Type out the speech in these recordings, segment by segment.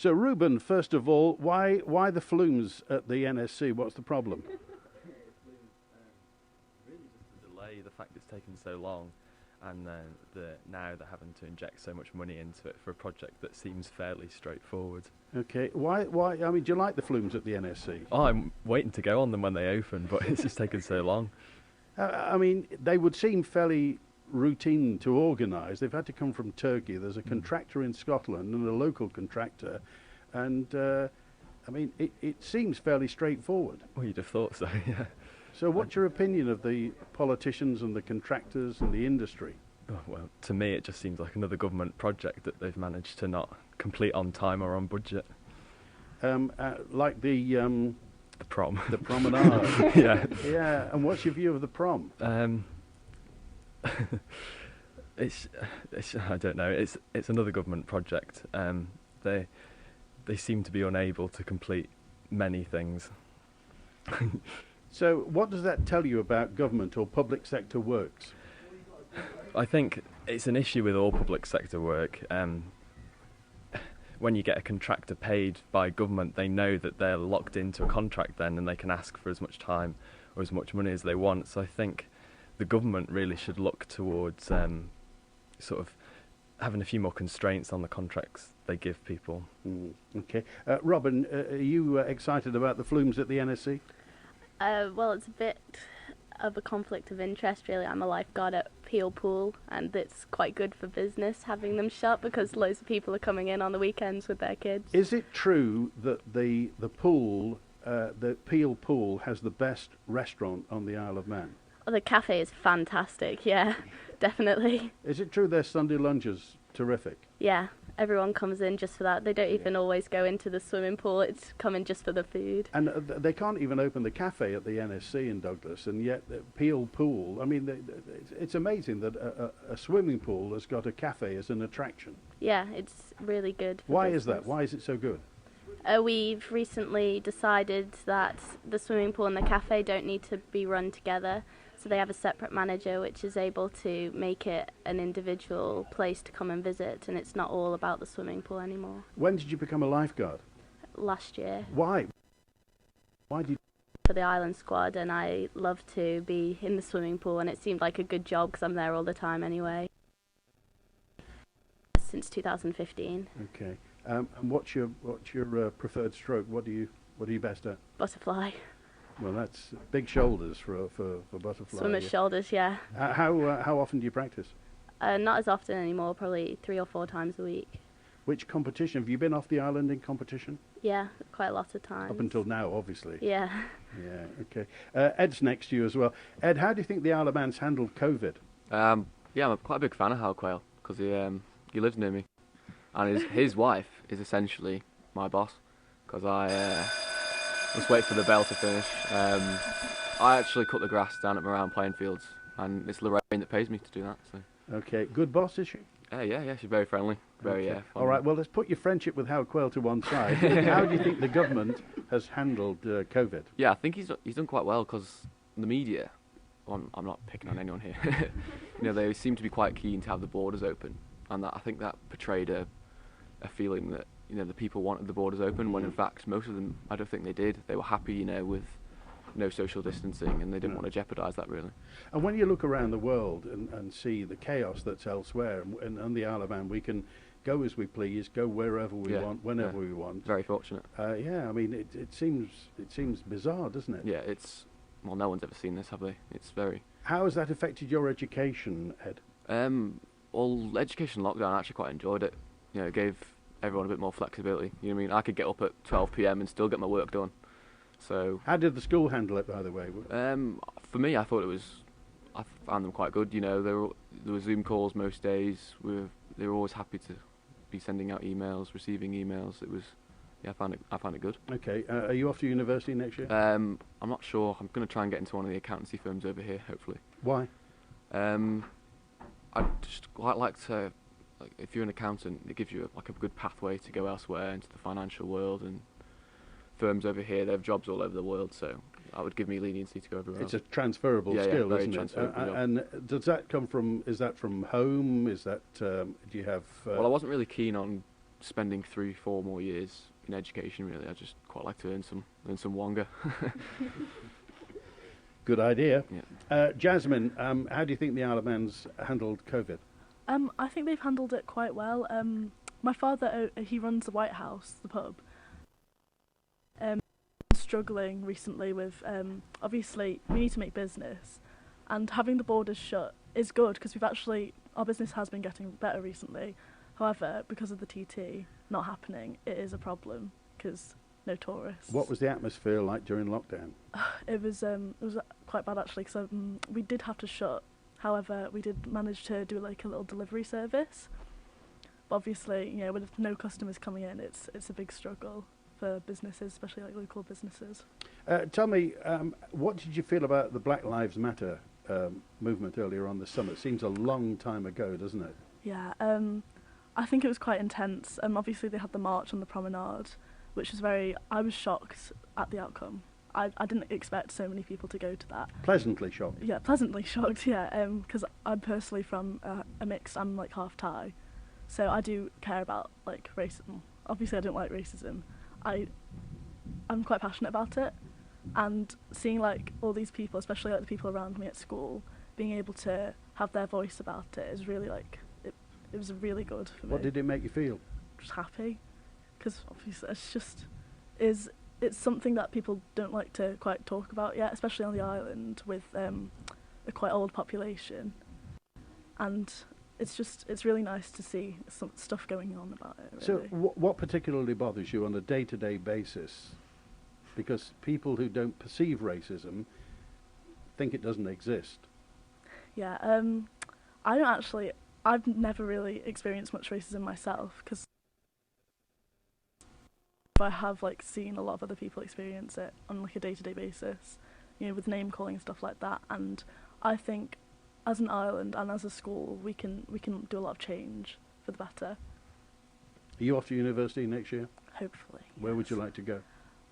So, Ruben, first of all, why the flumes at the NSC? What's the problem? Really just the delay, the fact it's taken so long, and now they're having to inject so much money into it for a project that seems fairly straightforward. Okay, why? I mean, do you like the flumes at the NSC? Oh, I'm waiting to go on them when they open, but it's just taken so long. I mean, they would seem fairly routine to organise. They've had to come from Turkey. There's a contractor in Scotland and a local contractor, and I mean, it seems fairly straightforward. Well, you'd have thought so, yeah. So what's your opinion of the politicians and the contractors and the industry? Oh, well, to me it just seems like another government project that they've managed to not complete on time or on budget. Like the prom. The promenade. Yeah. Yeah, and what's your view of the prom? It's I don't know. It's another government project. They seem to be unable to complete many things. So what does that tell you about government or public sector works? I think it's an issue with all public sector work. When you get a contractor paid by government, they know that they're locked into a contract then, and they can ask for as much time or as much money as they want. So I think the government really should look towards sort of having a few more constraints on the contracts they give people. Okay. Robin, are you excited about the flumes at the NSC? Well, it's a bit of a conflict of interest, really. I'm a lifeguard at Peel Pool, and it's quite good for business having them shut because loads of people are coming in on the weekends with their kids. Is it true that the pool, the Peel Pool, has the best restaurant on the Isle of Man? Oh, the cafe is fantastic, yeah, definitely. Is it true their Sunday lunch is terrific? Yeah, everyone comes in just for that. They don't even always go into the swimming pool, it's coming just for the food. And they can't even open the cafe at the NSC in Douglas, and yet Peel Pool, I mean, it's amazing that a swimming pool has got a cafe as an attraction. Yeah, it's really good. Why is that? Why is it so good? We've recently decided that the swimming pool and the cafe don't need to be run together. So they have a separate manager which is able to make it an individual place to come and visit, and it's not all about the swimming pool anymore. When did you become a lifeguard? Last year. Why? Why did you? For the island squad, and I love to be in the swimming pool, and it seemed like a good job because I'm there all the time anyway. Since 2015. Okay. And what's your preferred stroke? What are you best at? Butterfly. Well, that's big shoulders for butterfly. Swimmer's shoulders, yeah. How often do you practice? Not as often anymore, probably 3 or 4 times a week. Which competition? Have you been off the island in competition? Yeah, quite a lot of times. Up until now, obviously. Yeah. Yeah, okay. Ed's next to you as well. Ed, how do you think the Isle of Man's handled COVID? Yeah, I'm quite a big fan of Hal Quayle because he lives near me, and his wife is essentially my boss because I just wait for the bell to finish. I actually cut the grass down at Moran playing fields, and it's Lorraine that pays me to do that. So. Okay, good boss, is she? Yeah, she's very friendly. Very, okay. All right, well, let's put your friendship with Hal Quayle to one side. How do you think the government has handled COVID? Yeah, I think he's done quite well because the media, well, I'm not picking on anyone here, they seem to be quite keen to have the borders open, and I think that portrayed a feeling that the people wanted the borders open, when in fact most of them, I don't think they did. They were happy, with no social distancing, and they didn't want to jeopardise that really. And when you look around the world and see the chaos that's elsewhere, and on the Isle of Man, we can go as we please, go wherever we want, whenever we want. Very fortunate. Yeah, I mean, it seems bizarre, doesn't it? Yeah, well, no one's ever seen this, have they? It's very. How has that affected your education, Ed? Well, education lockdown, I actually quite enjoyed it. It gave everyone a bit more flexibility. You know what I mean? I could get up at 12 p.m. and still get my work done. So. How did the school handle it, by the way? For me, I found them quite good. There were Zoom calls most days. They were always happy to be sending out emails, receiving emails. It was, I found it good. Okay. Are you off to university next year? I'm not sure. I'm going to try and get into one of the accountancy firms over here, hopefully. Why? I'd just quite like to. If you're an accountant, it gives you a good pathway to go elsewhere into the financial world, and firms over here, they have jobs all over the world, so that would give me leniency to go everywhere else. It's a transferable skill, very isn't transferable it? And does that come from? Is that from home? Is that do you have? Well, I wasn't really keen on spending 3-4 more years in education. Really, I just quite like to earn some wonga. Good idea. Yeah. Jasmine, how do you think the Isle of Man's handled COVID? I think they've handled it quite well. My father, he runs the White House, the pub. Struggling recently with, obviously, we need to make business, and having the borders shut is good because our business has been getting better recently. However, because of the TT not happening, it is a problem because no tourists. What was the atmosphere like during lockdown? It was quite bad actually because we did have to shut. However, we did manage to do like a little delivery service. But obviously, with no customers coming in, it's a big struggle for businesses, especially like local businesses. Tell me, what did you feel about the Black Lives Matter movement earlier on this summer? It seems a long time ago, doesn't it? Yeah, I think it was quite intense. Obviously, they had the march on the promenade, which was I was shocked at the outcome. I didn't expect so many people to go to that. Pleasantly shocked? Yeah, pleasantly shocked, yeah, because I'm personally from a mixed, I'm like half Thai, so I do care about like racism. Obviously I don't like racism. I'm quite passionate about it, and seeing like all these people, especially like the people around me at school, being able to have their voice about it is really like, it was really good for me. What did it make you feel? Just happy, because obviously it's something that people don't like to quite talk about yet, especially on the island with a quite old population. And it's really nice to see some stuff going on about it, really. So what particularly bothers you on a day-to-day basis? Because people who don't perceive racism think it doesn't exist. Yeah, I've never really experienced much racism myself, because I have like seen a lot of other people experience it on like a day-to-day basis, with name calling and stuff like that. And I think as an island and as a school, we can do a lot of change for the better. Are you off to university next year? Hopefully. Where would you like to go?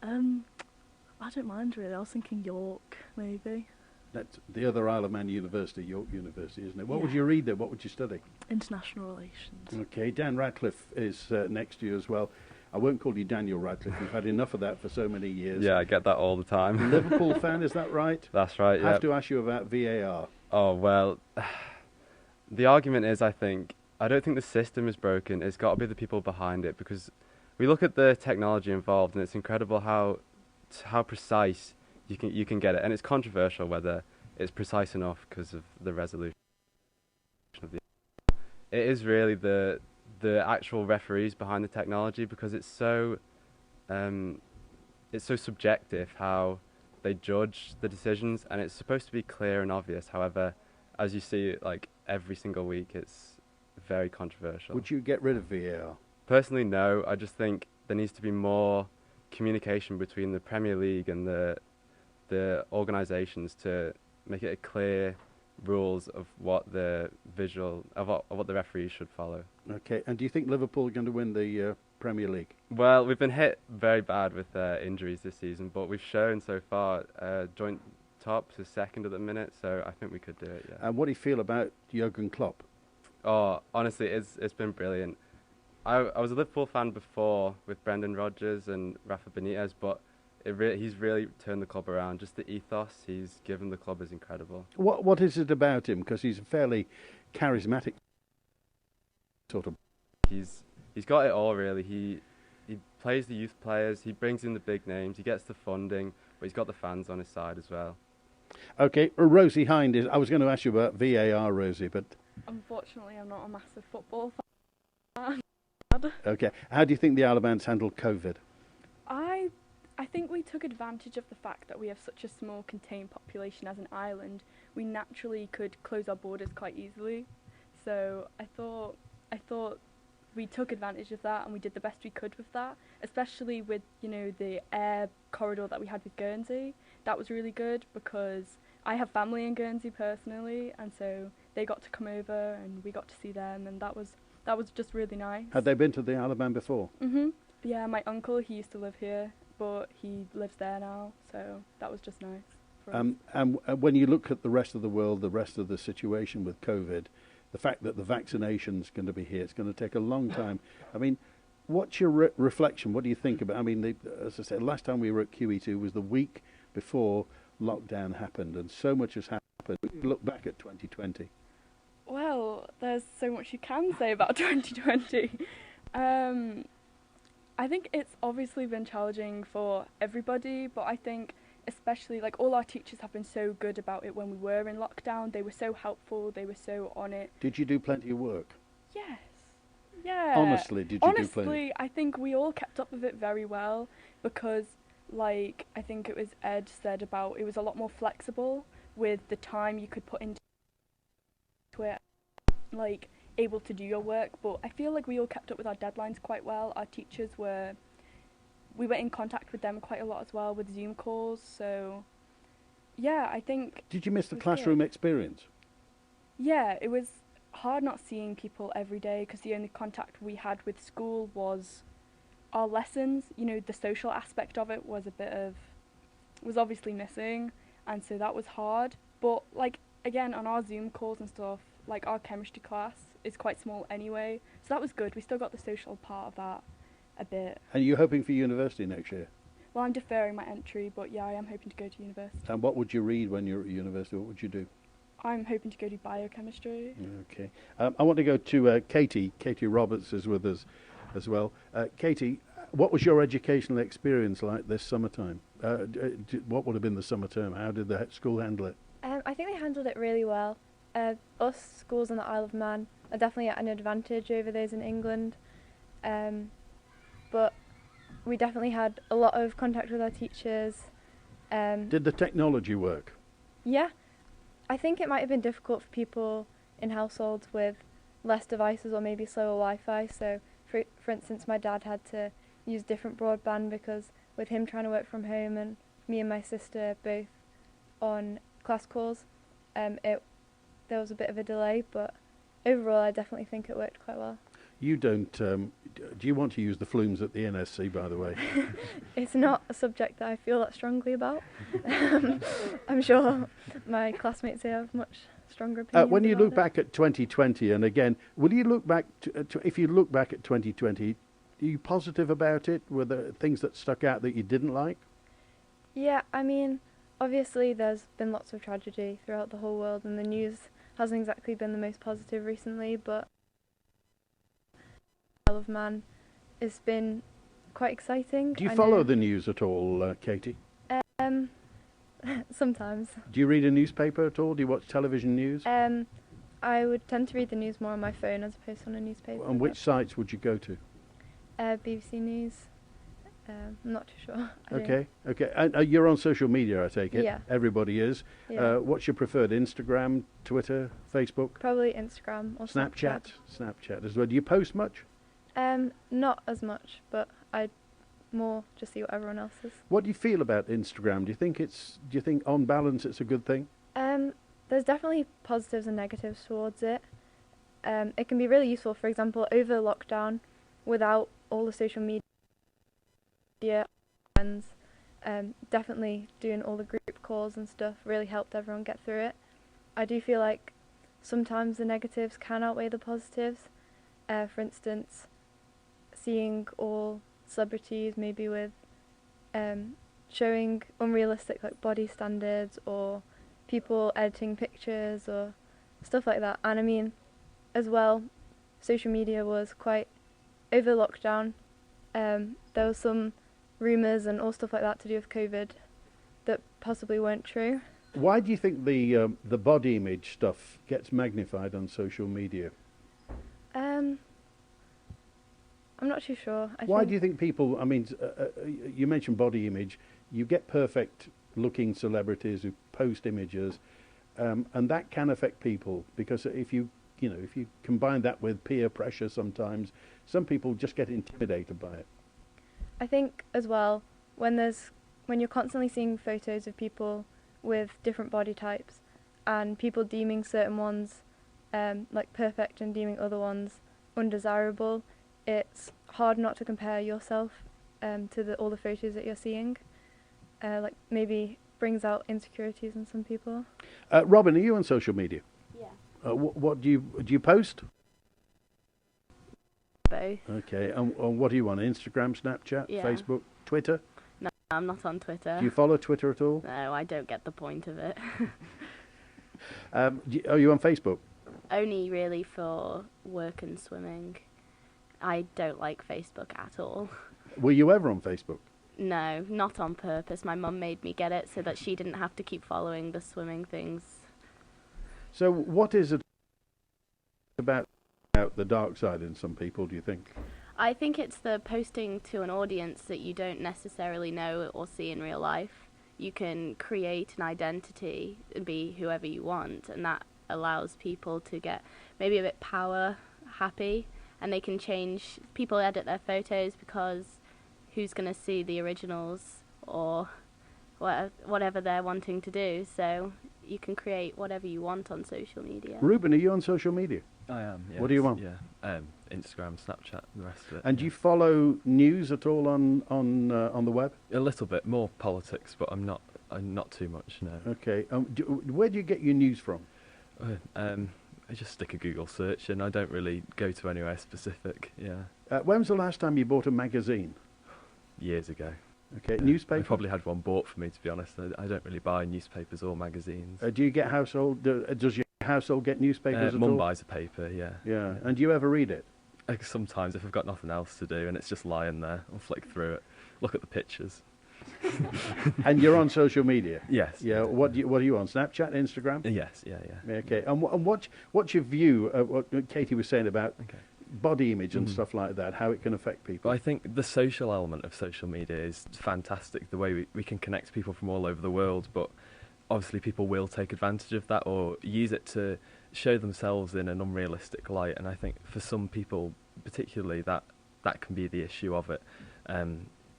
I don't mind really. I was thinking York, maybe. That's the other Isle of Man university, York University, isn't it? What would Yeah. you read there? What would you study? International relations. Okay, Dan Radcliffe is next year as well. I won't call you Daniel Radcliffe. We've had enough of that for so many years. Yeah, I get that all the time. Liverpool fan, is that right? That's right, I yeah. have to ask you about VAR. Oh, well, the argument is, I don't think the system is broken. It's got to be the people behind it, because we look at the technology involved, and it's incredible how precise you can get it. And it's controversial whether it's precise enough because of the resolution of the... It is really the actual referees behind the technology, because it's so subjective how they judge the decisions, and it's supposed to be clear and obvious. However, as you see, like every single week, it's very controversial. Would you get rid of VAR? Personally, no. I just think there needs to be more communication between the Premier League and the organisations to make it a clear rules of what the referees should follow. Okay, and do you think Liverpool are going to win the Premier League? Well, we've been hit very bad with injuries this season, but we've shown so far joint top to second at the minute, so I think we could do it, yeah. And what do you feel about Jurgen Klopp? Oh, honestly, it's been brilliant. I was a Liverpool fan before with Brendan Rodgers and Rafa Benitez, but he's really turned the club around. Just the ethos he's given the club is incredible. What is it about him? Because he's a fairly charismatic sort of... He's got it all, really. He plays the youth players, he brings in the big names, he gets the funding, but he's got the fans on his side as well. Okay, Rosie Hind, I was going to ask you about VAR, Rosie, but... Unfortunately, I'm not a massive football fan. Okay, how do you think the Isle of Man's handled COVID? I think we took advantage of the fact that we have such a small contained population as an island. We naturally could close our borders quite easily. So I thought we took advantage of that, and we did the best we could with that, especially with, the air corridor that we had with Guernsey. That was really good because I have family in Guernsey personally, and so they got to come over and we got to see them, and that was just really nice. Had they been to the Isle of Man before? Mhm. Yeah, my uncle, he used to live here, but he lives there now, so that was just nice for us. And when you look at the rest of the world, the rest of the situation with COVID, the fact that the vaccination's going to be here, it's going to take a long time. I mean, what's your reflection? What do you think about? I mean, as I said, last time we were at QE2 was the week before lockdown happened, and so much has happened. Look back at 2020. Well, there's so much you can say about 2020. I think it's obviously been challenging for everybody, but I think especially, like, all our teachers have been so good about it when we were in lockdown. They were so helpful, they were so on it. Did you do plenty of work? Yes. Yeah. Honestly, did you do plenty? Honestly, I think we all kept up with it very well because, like, I think it was Ed said about it was a lot more flexible with the time you could put into it, like, able to do your work. But I feel like we all kept up with our deadlines quite well. Our teachers we were in contact with them quite a lot as well with Zoom calls. So, yeah, I think... Did you miss the classroom experience? Yeah, it was hard not seeing people every day because the only contact we had with school was our lessons. You know, the social aspect of it was obviously missing, and so that was hard. But, like, again, on our Zoom calls and stuff, like, our chemistry class is quite small anyway, so that was good. We still got the social part of that a bit. And you're hoping for university next year? Well, I'm deferring my entry, but yeah, I am hoping to go to university. And what would you read when you're at university? What would you do? I'm hoping to go do biochemistry. Okay. I want to go to Katie. Katie Roberts is with us as well. Katie, what was your educational experience like this summertime? What would have been the summer term? How did the school handle it? I think they handled it really well. Us schools on the Isle of Man are definitely at an advantage over those in England. But we definitely had a lot of contact with our teachers. Did the technology work? Yeah. I think it might have been difficult for people in households with less devices or maybe slower Wi-Fi. So, for instance, my dad had to use different broadband because with him trying to work from home and me and my sister both on class calls, there was a bit of a delay. But overall, I definitely think it worked quite well. You don't, do you want to use the flumes at the NSC, by the way? It's not a subject that I feel that strongly about. I'm sure my classmates here have much stronger opinions. When you about look it. back at 2020, and again, will you look back, if you look back at 2020, are you positive about it? Were there things that stuck out that you didn't like? Yeah, I mean, obviously there's been lots of tragedy throughout the whole world and the news hasn't exactly been the most positive recently, but Isle of Man has been quite exciting. Do you follow the news at all, Katie? Sometimes. Do you read a newspaper at all? Do you watch television news? I would tend to read the news more on my phone as opposed to on a newspaper. And which sites would you go to? BBC News. I'm not too sure. Okay. And you're on social media, I take it? Yeah. Everybody is. Yeah. What's your preferred? Instagram, Twitter, Facebook? Probably Instagram or Snapchat. Snapchat as well. Do you post much? Not as much, but I more just see what everyone else is. What do you feel about Instagram? Do you think on balance it's a good thing? There's definitely positives and negatives towards it. It can be really useful, for example, over lockdown, without all the social media friends, definitely doing all the group calls and stuff really helped everyone get through it. I do feel like sometimes the negatives can outweigh the positives. For instance, seeing all celebrities maybe with showing unrealistic like body standards or people editing pictures or stuff like that. And I mean, as well, social media was quite over lockdown. There was some rumours and all stuff like that to do with COVID that possibly weren't true. Why do you think the body image stuff gets magnified on social media? I'm not too sure. Why do you think people, I mean, you mentioned body image, you get perfect looking celebrities who post images, and that can affect people because if you combine that with peer pressure sometimes, some people just get intimidated by it. I think as well, when you're constantly seeing photos of people with different body types and people deeming certain ones like perfect and deeming other ones undesirable, it's hard not to compare yourself to all the photos that you're seeing. Like maybe brings out insecurities in some people. Robin, are you on social media? Yeah. What do you post? both. Okay, and what do you want? Instagram, Snapchat, Yeah. Facebook, Twitter? No, I'm not on Twitter. Do you follow Twitter at all? No, I don't get the point of it. Are you on Facebook? Only really for work and swimming. I don't like Facebook at all. Were you ever on Facebook? No, not on purpose. My mum made me get it so that she didn't have to keep following the swimming things. So what is it about the dark side in some people, do you think? I think it's the posting to an audience that you don't necessarily know or see in real life. You can create an identity and be whoever you want, and that allows people to get maybe a bit power happy, and they can change. People edit their photos because who's going to see the originals or whatever they're wanting to do. So you can create whatever you want on social media. Ruben, are you on social media? I am. Yes. What do you want? Yeah, Instagram, Snapchat, the rest of it. And do you follow news at all on the web? A little bit more politics, but I'm not too much. No. Okay. Where do you get your news from? I just stick a Google search, and I don't really go to anywhere specific. Yeah. When was the last time you bought a magazine? Years ago. Okay. Yeah. Newspaper? I probably had one bought for me, to be honest. I don't really buy newspapers or magazines. Do you get household? Does your household get newspapers at all? Mum buys a paper, yeah. Yeah. And do you ever read it? Sometimes, if I've got nothing else to do and it's just lying there, I'll flick through it, look at the pictures. And you're on social media? Yes. Yeah. What are you on? Snapchat, Instagram? Yes. Yeah. Okay. And what's your view of what Katie was saying about body image and Mhm. stuff like that? How it can affect people? But I think the social element of social media is fantastic. The way we can connect people from all over the world, but obviously people will take advantage of that or use it to show themselves in an unrealistic light. And I think for some people, particularly, that can be the issue of it.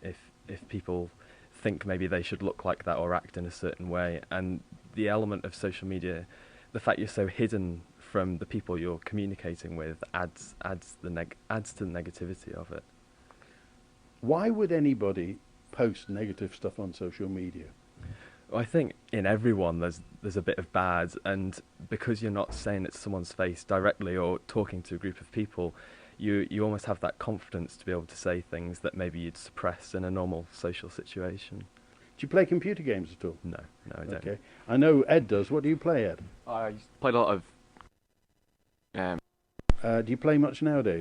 If people think maybe they should look like that or act in a certain way, and the element of social media, the fact you're so hidden from the people you're communicating with, adds to the negativity of it. Why would anybody post negative stuff on social media? I think in everyone there's a bit of bad, and because you're not saying it to someone's face directly or talking to a group of people, you almost have that confidence to be able to say things that maybe you'd suppress in a normal social situation. Do you play computer games at all? No, I don't. Okay. I know Ed does. What do you play, Ed? I played a lot of. Do you play much nowadays?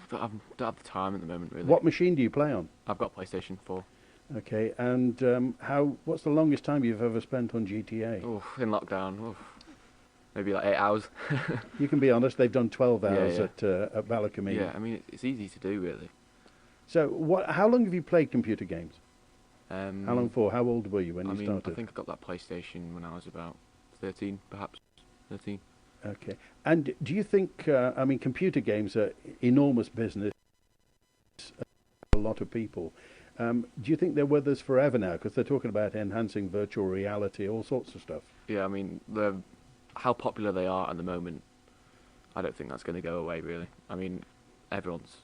Don't have the time at the moment, really. What machine do you play on? I've got PlayStation 4. Okay, and what's the longest time you've ever spent on GTA? Oh, in lockdown, maybe like 8 hours. You can be honest, they've done 12 hours Yeah. at Ballacombe. Yeah, I mean, it's easy to do, really. So, how long have you played computer games? How long for? How old were you when you started? I think I got that PlayStation when I was about 13, perhaps 13. Okay. And do you think, computer games are enormous business, a lot of people. Do you think they're with us forever now? Because they're talking about enhancing virtual reality, all sorts of stuff. Yeah, I mean, how popular they are at the moment, I don't think that's going to go away, really. I mean, everyone's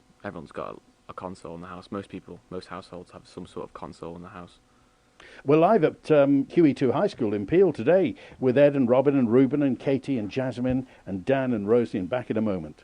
got a console in the house. Most households have some sort of console in the house. We're live at QEII High School in Peel today with Ed and Robin and Ruben and Katie and Jasmine and Dan and Rosie, and back in a moment.